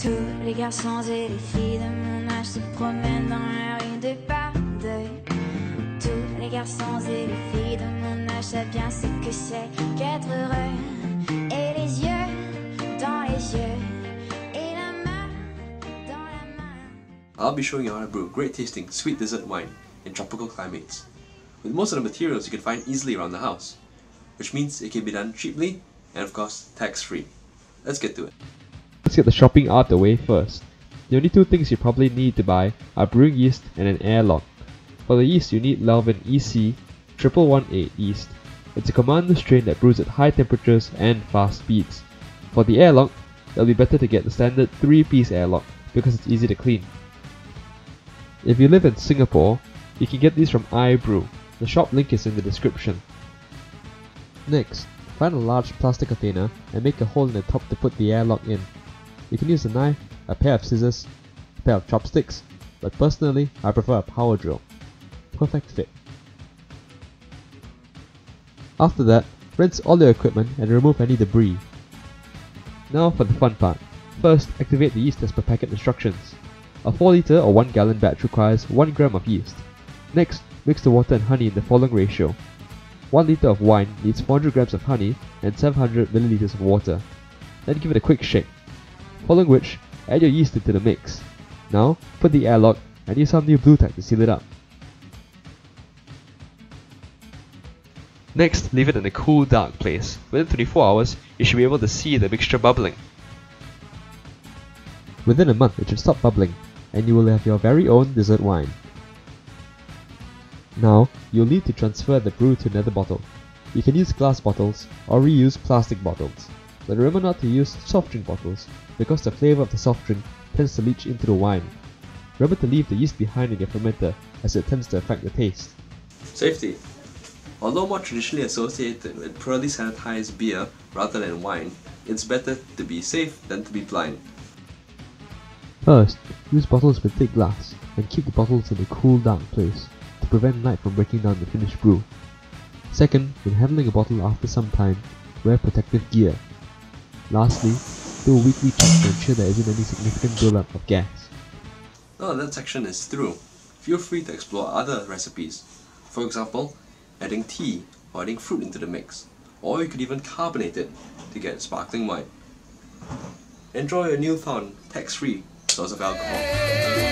Tous les garçons et les filles de mon âge se promènent dans la rue de par deux. Tous les garçons et les filles de mon âge savent bien ce que c'est qu'être heureux. Et les yeux dans les yeux, et la main dans la main. I'll be showing you how to brew great tasting sweet dessert wine in tropical climates, with most of the materials you can find easily around the house, which means it can be done cheaply and of course tax-free. Let's get to it. Let's get the shopping out of the way first. The only two things you probably need to buy are brewing yeast and an airlock. For the yeast you need Lalvin EC 1118 yeast. It's a commando strain that brews at high temperatures and fast speeds. For the airlock, it'll be better to get the standard 3-piece airlock because it's easy to clean. If you live in Singapore, you can get these from iBrew. The shop link is in the description. Next, find a large plastic container and make a hole in the top to put the airlock in. You can use a knife, a pair of scissors, a pair of chopsticks, but personally I prefer a power drill. Perfect fit. After that, rinse all your equipment and remove any debris. Now for the fun part. First, activate the yeast as per packet instructions. A 4 litre or 1 gallon batch requires 1 gram of yeast. Next, mix the water and honey in the following ratio. 1 litre of wine needs 400 grams of honey and 700 milliliters of water. Then give it a quick shake. Following which, add your yeast into the mix. Now, put the airlock and use some new blue tack to seal it up. Next, leave it in a cool, dark place. Within 24 hours, you should be able to see the mixture bubbling. Within a month, it should stop bubbling, and you will have your very own dessert wine. Now, you'll need to transfer the brew to another bottle. You can use glass bottles or reuse plastic bottles, but remember not to use soft drink bottles because the flavour of the soft drink tends to leach into the wine. Remember to leave the yeast behind in your fermenter as it tends to affect the taste. Safety. Although more traditionally associated with poorly sanitized beer rather than wine, it's better to be safe than to be blind. First, use bottles with thick glass and keep the bottles in a cool, dark place to prevent light from breaking down the finished brew. Second, when handling a bottle after some time, wear protective gear. Lastly, do a weekly check to ensure there isn't any significant buildup of gas. Now that section is through, feel free to explore other recipes. For example, adding tea or adding fruit into the mix, or you could even carbonate it to get sparkling wine. Enjoy your newfound tax-free source of alcohol.